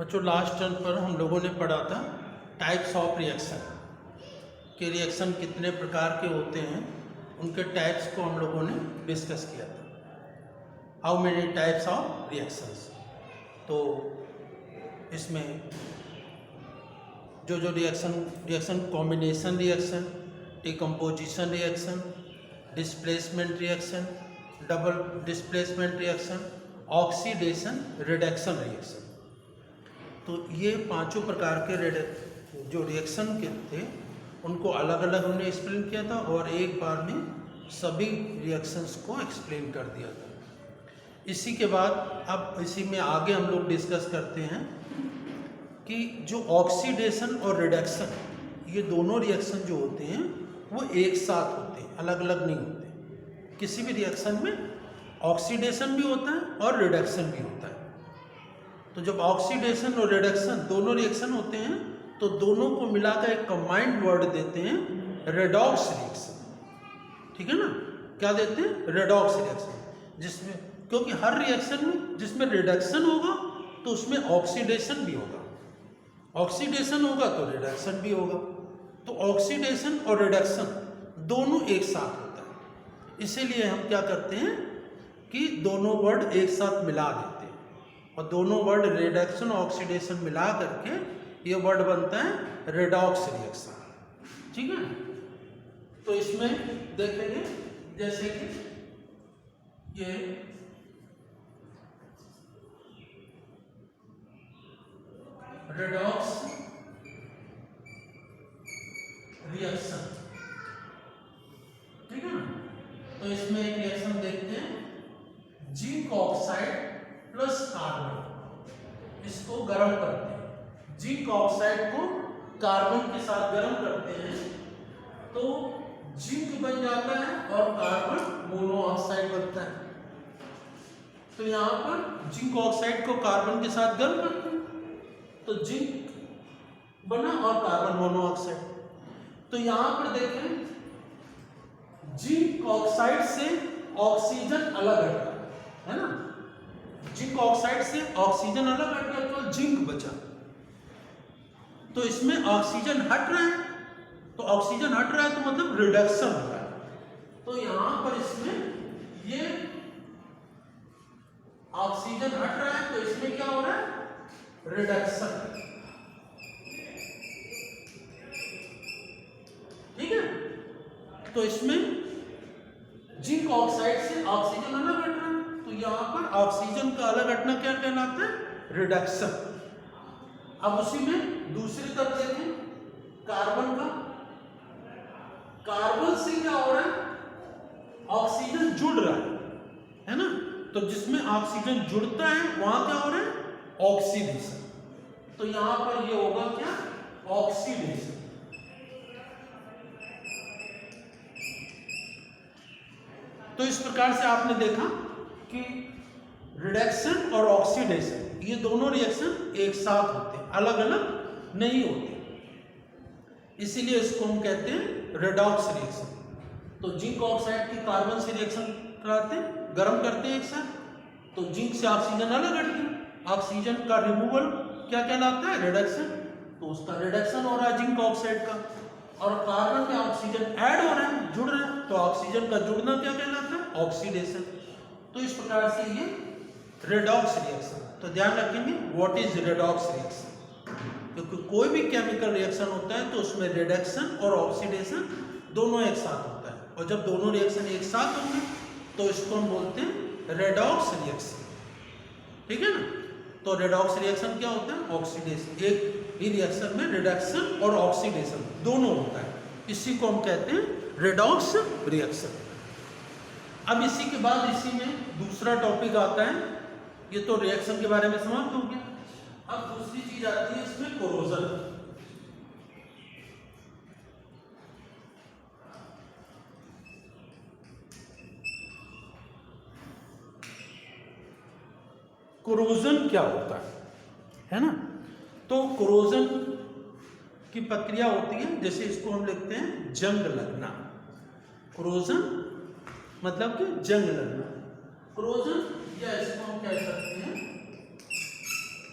बच्चों last term पर हम लोगों ने पढ़ा था टाइप्स ऑफ रिएक्शन कि रिएक्शन कितने प्रकार के होते हैं, उनके टाइप्स को हम लोगों ने डिस्कस किया था। How many types of reactions. तो इसमें जो reaction combination reaction, decomposition reaction, displacement reaction, double displacement reaction, oxidation, reduction reaction, तो ये पांचों प्रकार के जो रिएक्शन के थे उनको अलग अलग हमने एक्सप्लेन किया था और एक बार में सभी रिएक्शंस को एक्सप्लेन कर दिया था। इसी के बाद अब इसी में आगे हम लोग डिस्कस करते हैं कि जो ऑक्सीडेशन और रिडक्शन, ये दोनों रिएक्शन जो होते हैं वो एक साथ होते हैं, अलग अलग नहीं होते। किसी भी रिएक्शन में ऑक्सीडेशन भी होता है और रिडक्शन भी होता है। तो जब ऑक्सीडेशन और रिडक्शन दोनों रिएक्शन होते हैं तो दोनों को मिलाकर एक कंबाइंड वर्ड देते हैं रेडॉक्स रिएक्शन। ठीक है ना, क्या देते हैं? Redox reaction. जिसमें क्योंकि हर रिएक्शन में जिसमें रिडक्शन होगा तो उसमें ऑक्सीडेशन भी होगा, ऑक्सीडेशन होगा तो रिडक्शन भी होगा। तो ऑक्सीडेशन और रिडक्शन दोनों एक साथ होता है, इसीलिए हम क्या करते हैं कि दोनों वर्ड एक साथ मिला देते हैं और दोनों वर्ड रिडक्शन ऑक्सीडेशन मिला करके ये वर्ड बनता है रेडॉक्स रिएक्शन। ठीक है, तो इसमें देखेंगे जैसे कि ये रेडॉक्स रिएक्शन, ठीक है ना। तो इसमें एक रिएक्शन देखते हैं, जिंक ऑक्साइड प्लस कार्बन, इसको गर्म करते हैं। जिंक ऑक्साइड को कार्बन के साथ गर्म करते हैं तो जिंक बन जाता है और कार्बन मोनोऑक्साइड बनता है। तो यहां पर जिंक ऑक्साइड को कार्बन के साथ गर्म करते हैं तो जिंक बना और कार्बन मोनोऑक्साइड। तो यहां पर देखें जिंक ऑक्साइड से ऑक्सीजन अलग हटा है ना, जिंक ऑक्साइड से ऑक्सीजन अलग हट गया तो जिंक बचा। तो इसमें ऑक्सीजन हट रहा है, तो ऑक्सीजन हट रहा है तो मतलब रिडक्शन हो रहा है। तो यहां पर इसमें ये ऑक्सीजन हट रहा है तो इसमें क्या हो रहा है? रिडक्शन। ठीक है, तो इसमें जिंक ऑक्साइड से ऑक्सीजन अलग हट रहा है तो यहां पर ऑक्सीजन का अलग हटना क्या कहलाता है? रिडक्शन। अब उसी में दूसरी तरफ देखें कार्बन का, कार्बन से क्या हो रहा है? ऑक्सीजन जुड़ रहा है ना, तो जिसमें ऑक्सीजन जुड़ता है वहां क्या हो रहा है? ऑक्सीडेशन। तो यहां पर ये होगा क्या? ऑक्सीडेशन। तो इस प्रकार से आपने देखा कि रिडक्शन और ऑक्सीडेशन ये दोनों रिएक्शन एक साथ होते हैं, अलग अलग नहीं होते, इसीलिए इसको हम कहते हैं रेडॉक्स रिएक्शन। तो जिंक ऑक्साइड की कार्बन से रिएक्शन कराते हैं, गर्म करते हैं एक साथ, तो जिंक से ऑक्सीजन अलग हट गया, ऑक्सीजन का रिमूवल क्या कहलाता है? रिडक्शन। तो उसका रिडक्शन हो रहा है जिंक ऑक्साइड का, और कार्बन में ऑक्सीजन ऐड हो रहा है, जुड़ रहा है, तो ऑक्सीजन का जुड़ना क्या कहलाता है? ऑक्सीडेशन। तो इस प्रकार से ये रेडॉक्स रिएक्शन। तो ध्यान रखेंगे व्हाट इज रेडॉक्स रिएक्शन, क्योंकि कोई भी केमिकल रिएक्शन होता है तो उसमें रिडक्शन और ऑक्सीडेशन दोनों एक साथ होता है, और जब दोनों रिएक्शन एक साथ होंगे तो इसको हम बोलते हैं रेडॉक्स रिएक्शन। ठीक है ना, तो रेडॉक्स रिएक्शन क्या होता है? ऑक्सीडेशन। एक ही रिएक्शन में रिडक्शन और ऑक्सीडेशन दोनों होता है, इसी को हम कहते हैं रेडॉक्स रिएक्शन। अब इसी के बाद इसी में दूसरा टॉपिक आता है, ये तो रिएक्शन के बारे में समाप्त हो गया। अब दूसरी चीज आती है इसमें कोरोजन। कोरोजन क्या होता है ना? तो कोरोजन की प्रक्रिया होती है, जैसे इसको हम लिखते हैं जंग लगना। कोरोजन मतलब कि जंग लगना। कोरोजन या इसको हम कह सकते हैं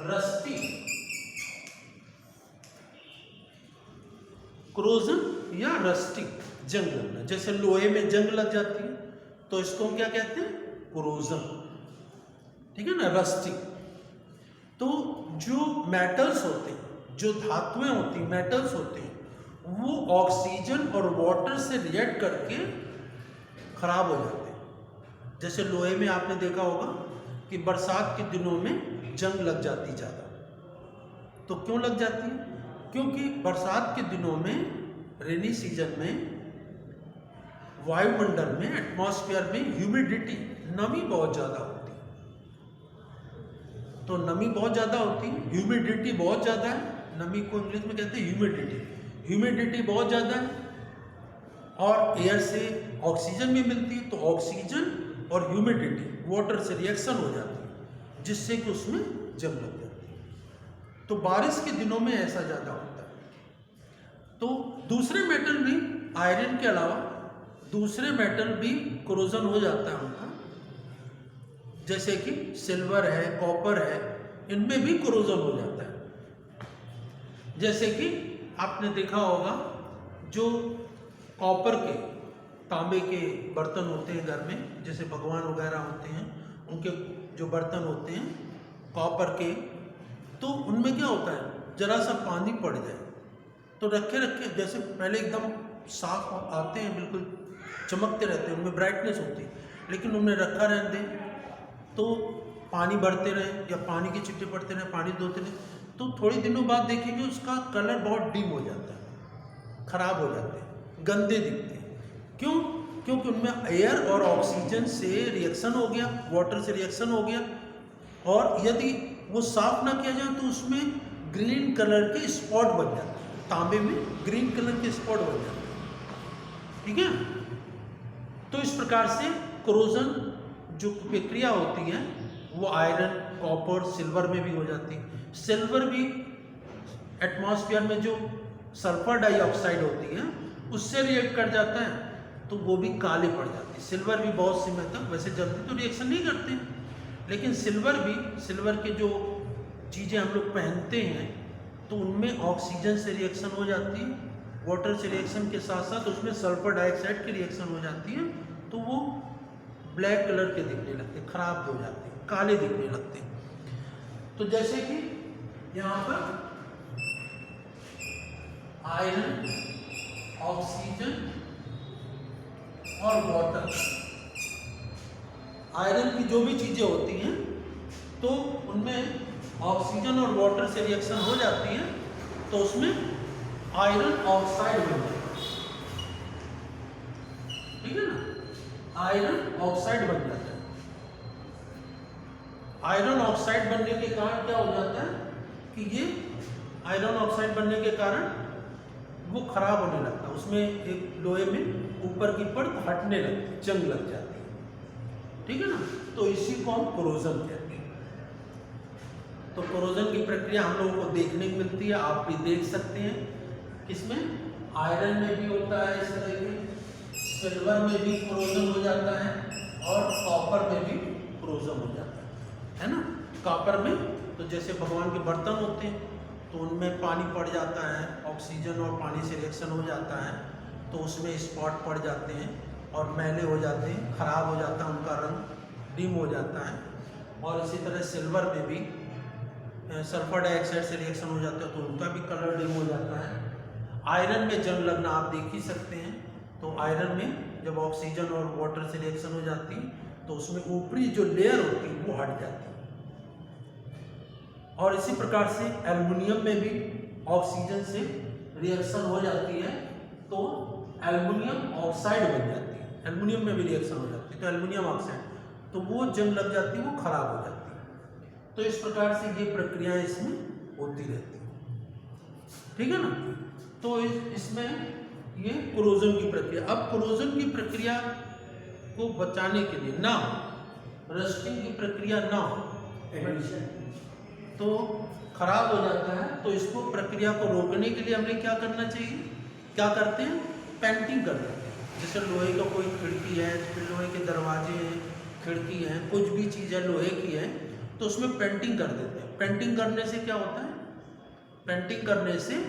रस्टी क्रोजन या रस्टिंग, जंग लगना। जैसे लोहे में जंग लग जाती है तो इसको हम क्या कहते हैं, क्रोजन, ठीक है ना, रस्टिंग। तो जो मेटल्स होते हैं, जो धातुएं होती हैं, मेटल्स होते हैं, वो ऑक्सीजन और वाटर से रिएक्ट करके खराब हो जाते हैं। जैसे लोहे में आपने देखा होगा कि बरसात के दिनों में जंग लग जाती ज़्यादा। तो क्यों लग जाती है? क्योंकि बरसात के दिनों में, रेनी सीजन में, वायुमंडल में, एटमॉस्फेयर में ह्यूमिडिटी, नमी बहुत ज़्यादा होती है। तो नमी बहुत ज़्यादा होती है, ह्यूमिडिटी बहुत ज़्यादा है। नमी को इंग्लिश में कहते हैं ह्यूमिडिटी। ह्यूमिडिटी बहुत ज़्यादा है और एयर से ऑक्सीजन भी मिलती है, तो ऑक्सीजन और ह्यूमिडिटी वाटर से रिएक्शन हो जाती है, जिससे कि उसमें जंग लग जाती है। तो बारिश के दिनों में ऐसा ज़्यादा होता है। तो दूसरे मेटल भी, आयरन के अलावा दूसरे मेटल भी क्रोजन हो जाता है उनका, जैसे कि सिल्वर है, कॉपर है, इनमें भी क्रोजन हो जाता है। जैसे कि आपने देखा होगा जो कॉपर के, तांबे के बर्तन होते हैं घर में, जैसे भगवान वगैरह होते हैं, उनके जो बर्तन होते हैं कॉपर के, तो उनमें क्या होता है, जरा सा पानी पड़ जाए तो रखे रखे, जैसे पहले एकदम साफ आते हैं, बिल्कुल चमकते रहते हैं, उनमें ब्राइटनेस होती है, लेकिन उनमें रखा रहने दें तो पानी भरते रहे या पानी के छिट्टे पड़ते रहे, पानी धोते रहे, तो थोड़े दिनों बाद देखेंगे उसका कलर बहुत डिम हो जाता है, खराब हो जाते हैं, गंदे दिखते हैं। क्यों? क्योंकि उनमें एयर और ऑक्सीजन से रिएक्शन हो गया, वाटर से रिएक्शन हो गया, और यदि वो साफ ना किया जाए तो उसमें ग्रीन कलर के स्पॉट बन जाते हैं, तांबे में ग्रीन कलर के स्पॉट बन जाते हैं, ठीक है। तो इस प्रकार से क्रोजन जो प्रक्रिया होती है वो आयरन, कॉपर, सिल्वर में भी हो जाती है। सिल्वर भी एटमॉस्फेयर में जो सल्फर डाइऑक्साइड होती है उससे रिएक्ट कर जाता है, तो वो भी काले पड़ जाते हैं। सिल्वर भी बहुत समय तक, वैसे जल्दी तो रिएक्शन नहीं करते, लेकिन सिल्वर के जो चीज़ें हम लोग पहनते हैं तो उनमें ऑक्सीजन से रिएक्शन हो जाती है, वाटर से रिएक्शन के साथ साथ उसमें सल्फर डाइऑक्साइड की रिएक्शन हो जाती है, तो वो ब्लैक कलर के दिखने लगते, खराब हो जाते हैं, काले दिखने लगते हैं। तो जैसे कि यहाँ पर आयरन, ऑक्सीजन और वाटर, आयरन की जो भी चीज़ें होती हैं तो उनमें ऑक्सीजन और वाटर से रिएक्शन हो जाती है, तो उसमें आयरन ऑक्साइड बन जाता है, ठीक है ना, आयरन ऑक्साइड बन जाता है। आयरन ऑक्साइड बनने के कारण क्या हो जाता है कि ये आयरन ऑक्साइड बनने के कारण वो खराब होने लगता है, उसमें एक लोहे में ऊपर की परत हटने लगती है, जंग लग जाती है, ठीक है ना। तो इसी को हम क्रोजन कहते हैं। तो क्रोजन की प्रक्रिया हम लोगों को देखने को मिलती है, आप भी देख सकते हैं। इसमें आयरन में भी होता है इस तरह के, सिल्वर में भी क्रोजन हो जाता है और कॉपर में भी क्रोजन हो जाता है ना। कॉपर में तो जैसे भगवान के बर्तन होते हैं तो उनमें पानी पड़ जाता है, ऑक्सीजन और पानी से रिएक्शन हो जाता है, तो उसमें स्पॉट पड़ जाते हैं और मैले हो जाते हैं, खराब हो जाता है, उनका रंग डिम हो जाता है। और इसी तरह सिल्वर में भी सल्फर डाइऑक्साइड से रिएक्शन हो जाता है तो उनका भी कलर डिम हो जाता है। आयरन में जंग लगना आप देख ही सकते हैं। तो आयरन में जब ऑक्सीजन और वाटर से रिएक्शन हो जाती है तो उसमें ऊपरी जो लेयर होती है वो हट जाती है। और इसी प्रकार से एल्युमिनियम में भी ऑक्सीजन से रिएक्शन हो जाती है तो एल्युमिनियम ऑक्साइड बन जाती है, एल्युमिनियम में भी रिएक्शन हो जाती है तो एल्युमिनियम ऑक्साइड, तो वो जंग लग जाती है, वो खराब हो जाती है। तो इस प्रकार से ये प्रक्रियाएं इसमें होती रहती है, ठीक है ना। तो इसमें ये क्रोजन की प्रक्रिया। अब क्रोजन की प्रक्रिया को बचाने के लिए ना हो, रस्टिंग की प्रक्रिया ना हो, तो खराब हो जाता है, तो इसको प्रक्रिया को रोकने के लिए हमें क्या करना चाहिए, क्या करते हैं, पेंटिंग कर देते हैं। जैसे लोहे का कोई खिड़की है, लोहे के दरवाजे हैं, खिड़की है, कुछ भी चीज़ है लोहे की है, तो उसमें पेंटिंग कर देते हैं। पेंटिंग करने से क्या होता है, पेंटिंग करने से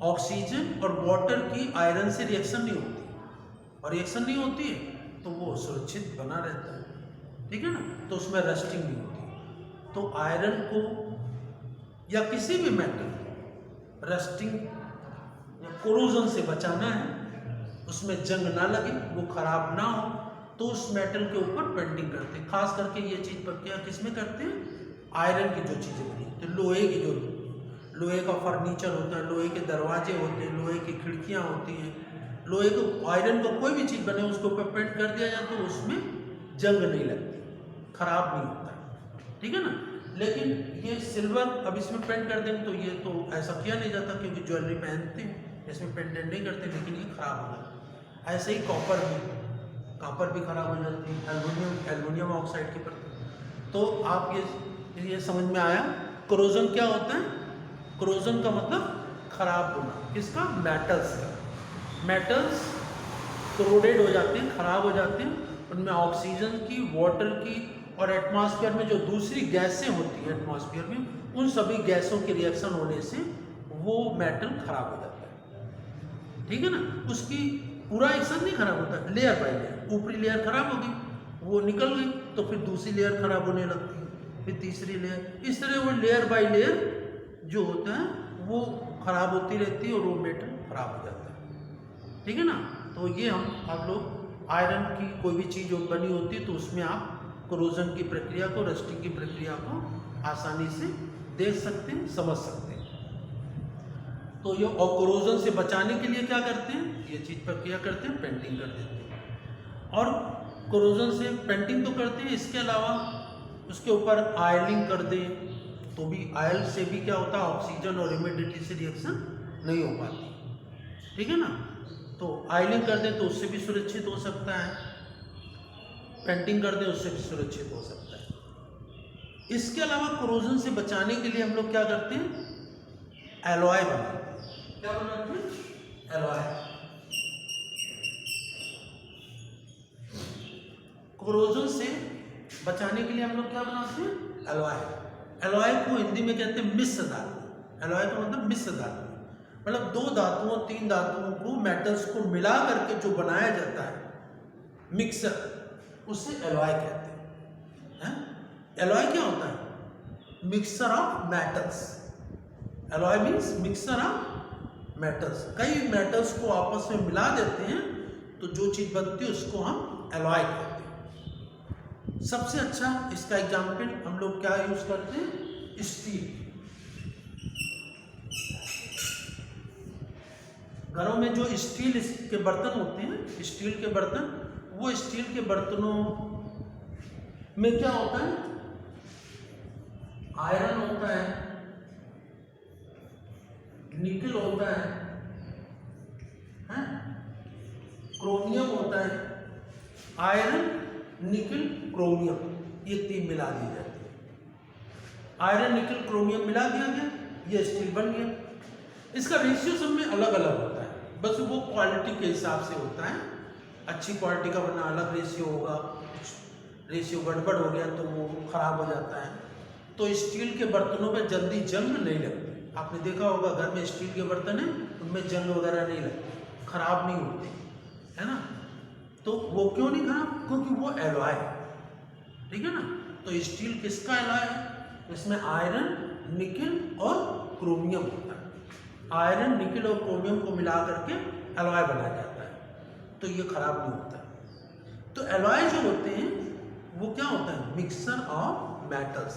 ऑक्सीजन और वाटर की आयरन से रिएक्शन नहीं होती, और रिएक्शन नहीं होती है तो वो सुरक्षित बना रहता है, ठीक है ना, तो उसमें रस्टिंग नहीं होती। तो आयरन को या किसी भी मेटल को रस्टिंग या कोरोजन से बचाना है, उसमें जंग ना लगे, वो खराब ना हो, तो उस मेटल के ऊपर पेंटिंग करते हैं। खास करके ये चीज़ प्रक्रिया किसमें करते हैं, आयरन की जो चीज़ें बनी, तो लोहे की जो, लोहे का फर्नीचर होता है, लोहे के दरवाजे होते हैं, लोहे की खिड़कियाँ होती हैं, लोहे को आयरन का कोई भी चीज़ बने उसके ऊपर पेंट कर दिया जाए तो उसमें जंग नहीं लगती, खराब नहीं होता है, ठीक है ना। लेकिन ये सिल्वर अब इसमें पेंट कर देंगे तो ये तो ऐसा किया नहीं जाता, क्योंकि ज्वेलरी पहनते हैं इसमें पेंट नहीं करते, लेकिन ये खराब हो जाता है। ऐसे ही कॉपर भी खराब हो जाती है, एल्युमिनियम ऑक्साइड की परत। तो आप ये समझ में आया कोरोजन क्या होता है। कोरोजन का मतलब खराब होना, किसका, मेटल्स का। मेटल्स कोरोडेड हो जाते हैं, खराब हो जाते हैं, उनमें ऑक्सीजन की, वाटर की और एटमॉस्फेयर में जो दूसरी गैसें होती हैं एटमॉस्फेयर में, उन सभी गैसों के रिएक्शन होने से वो मेटल खराब हो जाता है, ठीक है ना। उसकी पूरा एक्शन नहीं खराब होता, लेयर बाय लेयर, ऊपरी लेयर खराब हो गई, वो निकल गई, तो फिर दूसरी लेयर खराब होने लगती है, फिर तीसरी लेयर, इस तरह वो लेयर बाय लेयर जो होता है वो खराब होती रहती है और वो मेटल खराब हो जाता है, ठीक है ना। तो ये आप लोग आयरन की कोई भी चीज़ बनी होती है तो उसमें आप कोरोजन की प्रक्रिया को, रस्टिंग की प्रक्रिया को आसानी से देख सकते हैं, समझ सकते हैं। तो ये और कोरोजन से बचाने के लिए क्या करते हैं, ये चीज़ प्रक्रिया करते हैं, पेंटिंग कर देते हैं। और कोरोजन से पेंटिंग तो करते हैं, इसके अलावा उसके ऊपर आयलिंग कर दें तो भी, आयल से भी क्या होता है, ऑक्सीजन और ह्यूमिडिटी से रिएक्शन नहीं हो पाती, ठीक है ना। तो आयलिंग कर दें तो उससे भी सुरक्षित हो सकता है, पेंटिंग कर दें उससे भी सुरक्षित हो सकता है। इसके अलावा कोरोजन से बचाने के लिए हम लोग क्या करते हैं, एलॉय बनाते हैं। क्या बनाते हैं, एलॉय। कोरोजन से बचाने के लिए हम लोग क्या बनाते हैं, एलॉय। एलॉय को हिंदी में कहते हैं मिश्र धातु। एलॉय का मतलब मिश्र धातु, मतलब दो धातुओं, तीन धातुओं को, मेटल्स को मिला करके जो बनाया जाता है मिक्सर, उसे एलॉय कहते हैं। एलॉय क्या होता है, mixer of metals. Alloy means mixer of metals. कई मेटल्स को आपस में मिला देते हैं तो जो चीज़ बनती है उसको हम एलॉय कहते हैं। सबसे अच्छा इसका एग्जाम्पल हम लोग क्या यूज करते हैं, स्टील। घरों में जो स्टील के बर्तन होते हैं, स्टील के बर्तन, वो स्टील के बर्तनों में क्या होता है, आयरन होता है, निकल होता है, क्रोमियम होता है। आयरन, निकल, क्रोमियम, ये तीन मिला दी जाती है। आयरन, निकल, क्रोमियम मिला दिया गया, ये स्टील बन गया। इसका रेशियो सब में अलग अलग होता है, बस वो क्वालिटी के हिसाब से होता है। अच्छी क्वालिटी का बनना अलग रेशियो होगा, रेशियो गड़बड़ हो गया तो वो खराब हो जाता है। तो स्टील के बर्तनों में जल्दी जंग नहीं लगती। आपने देखा होगा घर में स्टील के बर्तन है, उनमें जंग वगैरह नहीं लगती, खराब नहीं होते, है ना। तो वो क्यों नहीं खराब, क्योंकि वो एलॉय है, ठीक है ना। तो स्टील किसका एलॉय है, इसमें आयरन, निकल और क्रोमियम होता है। आयरन, निकल और क्रोमियम को मिला करके एलॉय बनाया जाता है, तो ये खराब नहीं होता। तो एलॉय जो होते हैं वो क्या होता है, मिक्सर ऑफ मेटल्स।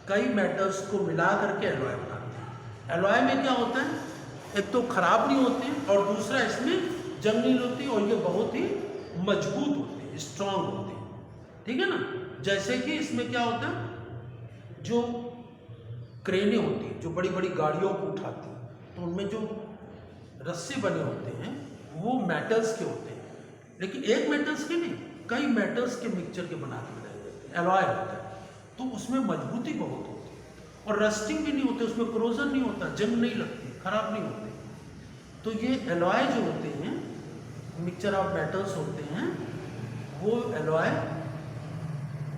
कई मेटल्स को मिला करके एलॉय बनाते हैं। एलॉय में क्या होता है, एक तो खराब नहीं होते और दूसरा इसमें जंग नहीं होती और ये बहुत ही मजबूत होते हैं, स्ट्रांग होते हैं, ठीक है ना। जैसे कि इसमें क्या होता है, जो क्रेनें होती हैं जो बड़ी बड़ी गाड़ियों को उठाती हैं, तो उनमें जो रस्से बने होते हैं वो मेटल्स के होते हैं, लेकिन एक मेटल्स के नहीं, कई मेटल्स के मिक्सचर के बना के बनाए जाते हैं, एलॉय होता है। तो उसमें मजबूती बहुत होती है और रस्टिंग भी नहीं होती, उसमें क्रोजन नहीं होता, जंग नहीं लगती, खराब नहीं होते। तो ये एलॉय जो होते हैं, मिक्सचर ऑफ मेटल्स होते हैं, वो एलॉय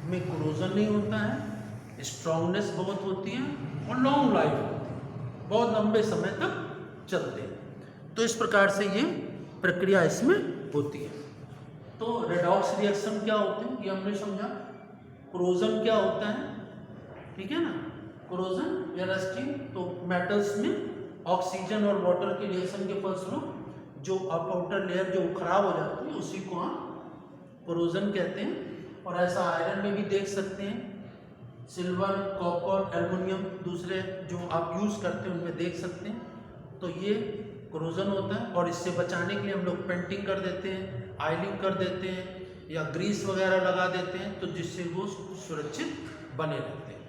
में क्रोजन नहीं होता है, स्ट्रांगनेस बहुत होती है और लॉन्ग लाइफ होती है, बहुत लंबे समय तक चलते हैं। तो इस प्रकार से ये प्रक्रिया इसमें होती है। तो रेडॉक्स रिएक्शन क्या होते हैं ये हमने समझा। कोरोजन क्या होता है, ठीक है ना, कोरोजन या रस्टिंग। तो मेटल्स में ऑक्सीजन और वाटर के रिएक्शन के फलस्वरूप जो आउटर लेयर जो खराब हो जाती है उसी को हम कोरोजन कहते हैं। और ऐसा आयरन में भी देख सकते हैं, सिल्वर, कॉपर, एल्युमिनियम दूसरे जो आप यूज़ करते हैं उनमें देख सकते हैं। तो ये कोरोजन होता है और इससे बचाने के लिए हम लोग पेंटिंग कर देते हैं, आयलिंग कर देते हैं या ग्रीस वगैरह लगा देते हैं, तो जिससे वो सुरक्षित बने रहते हैं,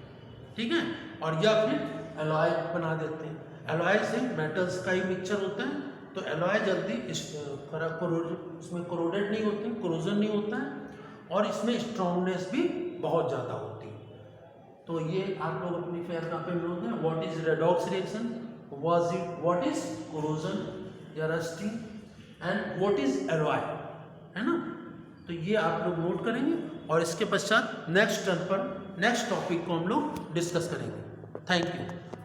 ठीक है। और या फिर एलॉय बना देते हैं। एलॉय से मेटल्स का ही मिक्सचर होता है, तो एलॉय जल्दी इसमें कोरोडेड नहीं होते, कोरोजन नहीं होता है और इसमें स्ट्रॉन्गनेस भी बहुत ज़्यादा होती है। तो ये आप लोग अपनी फेयर कॉपी में नोट दें। What is redox reaction, what is corrosion या rusting and what is alloy, है ना। तो ये आप लोग नोट करेंगे और इसके पश्चात नेक्स्ट टर्न पर नेक्स्ट टॉपिक को हम लोग डिस्कस करेंगे। Thank you.